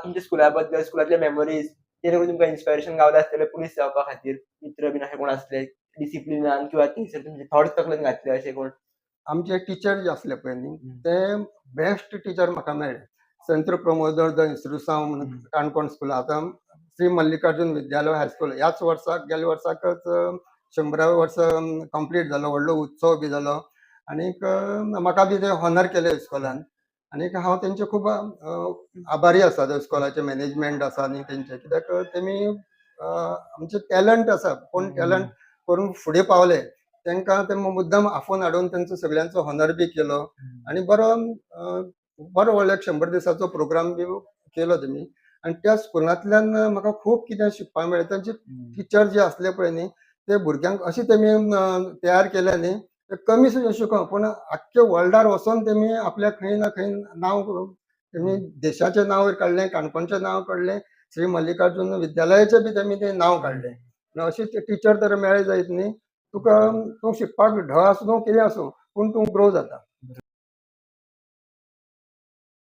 तुमच्या स्कुलाबद्दल, स्कुलांतल्या मेमरीज जेणे करून तुमकां इन्स्पिरेशन गावलें आसतलें पुलीस जावपा खातीर? मित्र बीन अशे कोण आसले डिसिप्लिनान किंवा थंयसर तुमचे थॉट्स तकलेन घातले अशे कोण? आमचे टीचर जे आसले पळय न्ही ते बेस्ट टीचर म्हाका मेळ्ळे. संत प्रमोदर द इन्स्टिट्यूसांव म्हणून काणकोण स्कूल आतां श्री मल्लिकार्जुन विद्यालय हायस्कूल ह्याच वर्साक गेल्या वर्साकच 100वें वर्स कंप्लीट जालो. व्हडलो उत्सव बी जालो आनीक म्हाका बी ते हॉनर केले इस्कॉलान आनीक हांव तेंचे खूब आभारी आसा. त्या इस्कॉलाचे मॅनेजमेंट आसा न्ही तेंचे, कित्याक तेमी आमचे टॅलंट आसा कोण टॅलंट करून फुडें पावले तांकां ते मुद्दम आफोवन हाडून तेंचो सगळ्यांचो हॉनर बी केलो आनी बरो व्हडलो 100 दिसाचो प्रोग्राम बी केलो तेमी. आनी त्या स्कुलांतल्यान म्हाका खूब कितें शिकपाक मेळ्ळें. तांचे टिचर जे आसले पळय न्ही ते भुरग्यांक अशें तेमी तयार केले न्ही ते कमी शिकोवंक पूण आख्ख्या वर्ल्डार वचोन तेमी आपल्या खंय ना खंय नांव तेमी देशाचें नांव काडलें, काणकोणचें नांव काडलें, श्री मल्लिकार्जुन विद्यालयाचें बी तेमी तें नांव काडलें. अशें टिचर तर मेळ्ळे जायत न्ही तुका तूं शिकपाक ढ आसूं कितें आसूं पूण तूं ग्रो जाता.